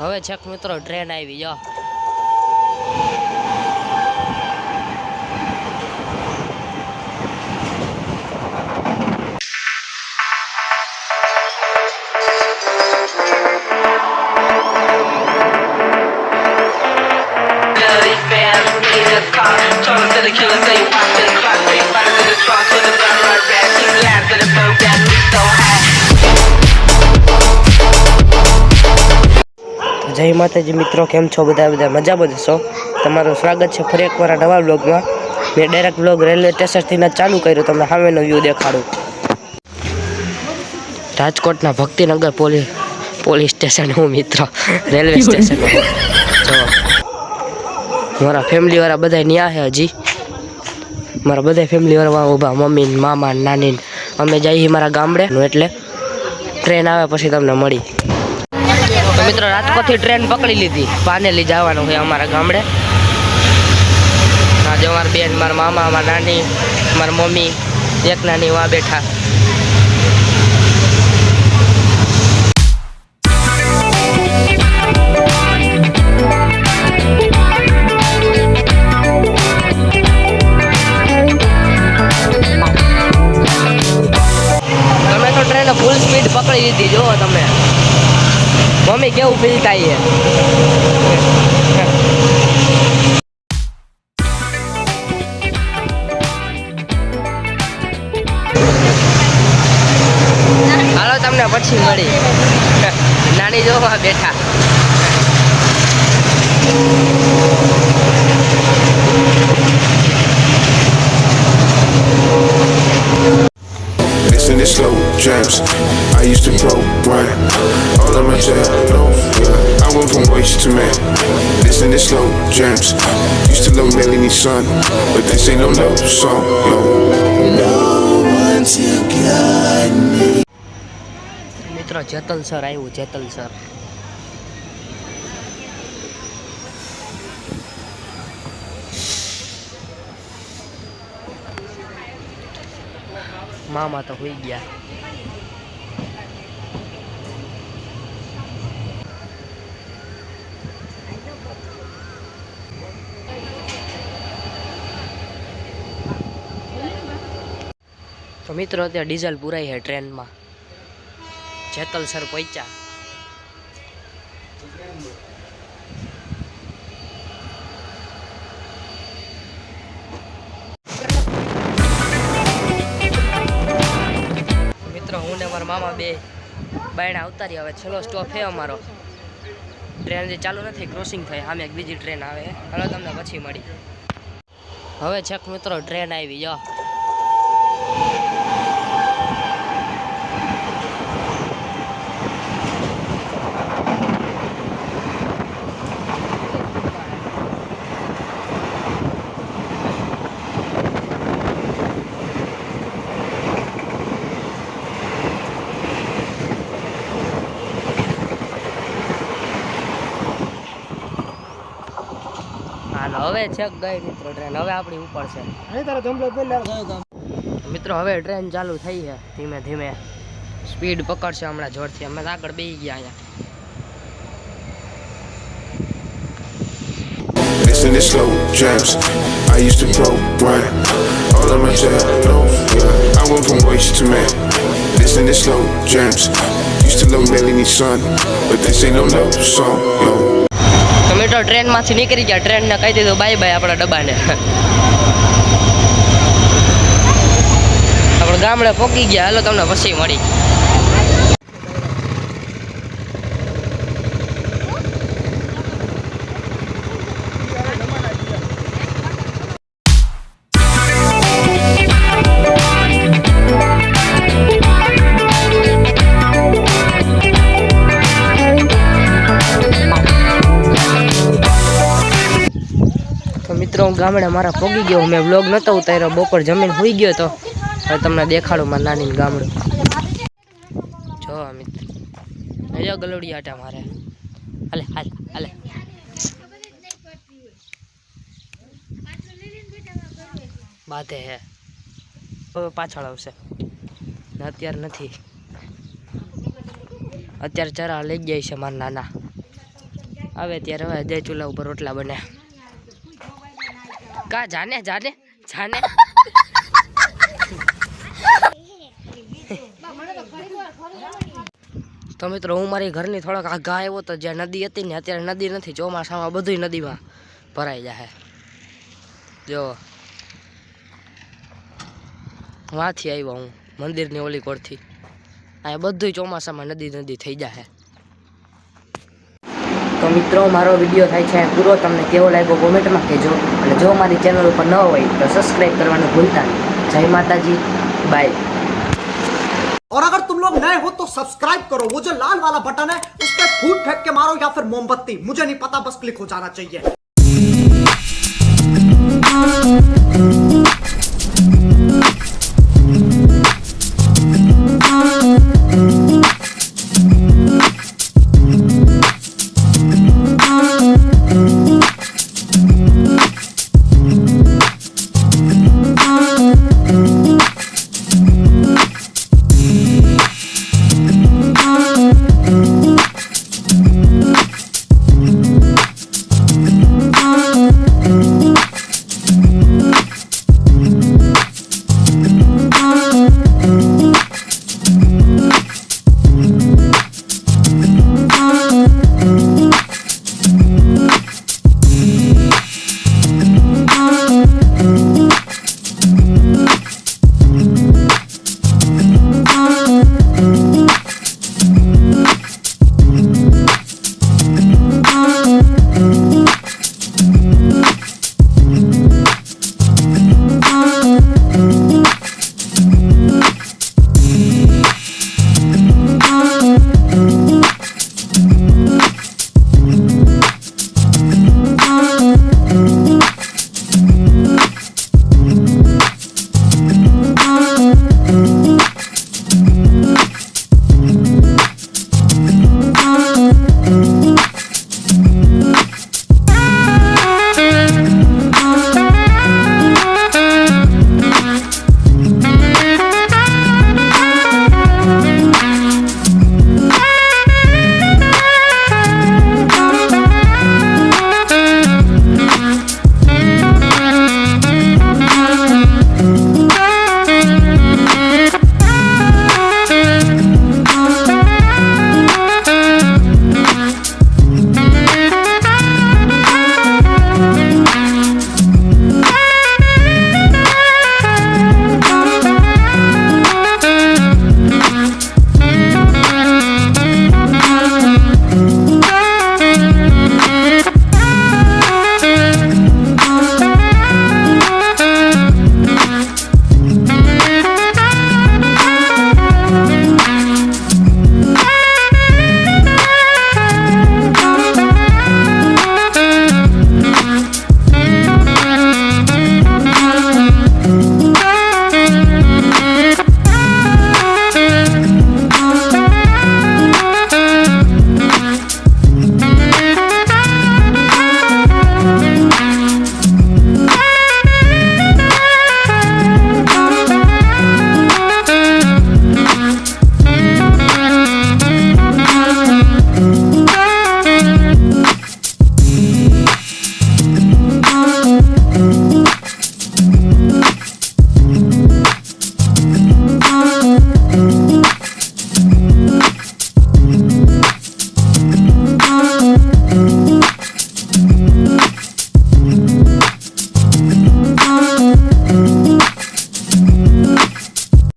હવે છેક મિત્રો ટ્રેન આવી જો जय माताजी मित्रों केम छो बधा बधा मजा में जशो तमारुं स्वागत है फरी एक वार नवा व्लॉग में। मैं डायरेक्ट व्लॉग रेलवे स्टेशन थी चालू कर्यो तमने सामेनो व्यू देखाडुं। राजकोटना भक्तिनगर पोलीस स्टेशन हूँ मित्रों रेलवे स्टेशन जो मारा फैमिली वाला बधा न्या है। हजी मारा बधा फैमिली वाला उभा मम्मी मामा नानी अमे जाइए मारा गामडे एटले ट्रेन आवे पछी तमने मळी। तो मित्रों राजकोट थी ट्रेन पकड़ी लीधी पानेली जवानुं है अमारा गामडे। आज अमार बेन मारा मामा मारा नानी मारा मम्मी एक नानी वहाँ बैठा। तमे तो ट्रेन फूल स्पीड पकड़ी लीधी जो तमे मम्मी केवू फील थाय हालो तमने पछी मळी नानी जो वहां बैठा। Listen to slow jams. I used to program all of my cellos. I went from waste to man. Listen to slow jams. Used to love Melanie Sun, but this ain't no love song. No one to guide me. मित्रों जेतल sir आयु जेतल sir मामा तो हुई गया। तो मित्रों अत्यारे diesel पूराई है train में जेतल सर पहुंचा। मित्रों हूँ ने मारा मामा बे बायणे आवता रही। हवे छेल्लो स्टॉप है अमारो ट्रेन जे चालू नहीं क्रॉसिंग थाय सामे एक बीजी ट्रेन आवे हलो तमने पछी मळी। हवे छेक मित्रों ट्रेन आवी जो हवे छेक गई मित्रों ट्रेन हवे आपणी ऊपर छे। मित्रों हवे ट्रेन चालू थई है धीमे धीमे स्पीड पकड़शे हमणां जोरथी अमे आगळ बेही गया अहींया। Listen to slow jams. I used to program all of my cellos. I went from waste to man. Listen to slow jams. Used to love Melanie Sun, but this ain't no love song. तो मित्रों train मांथी निकળી ગયા train ने કહી દીધું bye bye આપણા ડબ્બાને। આપણે ગામડે પહોંચી ગયા હાલો તમને પછી મળી। मित्रों गामडे मारा पोगी गयो मैं व्लॉग नतो उतार्यो बपोर जमीन हुई गयो तो હવે તમને દેખાડું મારા નાની ગામડું જો મિત્ર અયો ગલોડી આટા મારે હાલે હાલે હાલે બાતે હે હવે પાછળ આવશે અત્યારે નથી અત્યારે ચરા લઈ જાય છે મારા નાના આવે ત્યારે હવે દે ચૂલા ઉપર રોટલા બને કા જાને જાને જાને તો મિત્રો હું મારી ઘરની થોડાક આગા આવ્યો તો જ્યાં નદી હતી ને અત્યારે નદી નથી ચોમાસામાં બધું નદીમાં ભરાઈ જાય જો વાંથી આવ્યો હું મંદિરની ઓલી કોરથી આ બધું ચોમાસામાં નદી થઈ જાય તો મિત્રો મારો વિડીયો થાય છે પૂરો તમને કેવો લાગ્યો કોમેન્ટમાં કહેજો અને જો મારી ચેનલ ઉપર ન હોય તો સબસ્ક્રાઈબ કરવાનું ભૂલતા નહીં જય માતાજી બાય और अगर तुम लोग नए हो तो सब्सक्राइब करो वो जो लाल वाला बटन है उस पर फूट फेंक के मारो या फिर मोमबत्ती मुझे नहीं पता बस क्लिक हो जाना चाहिए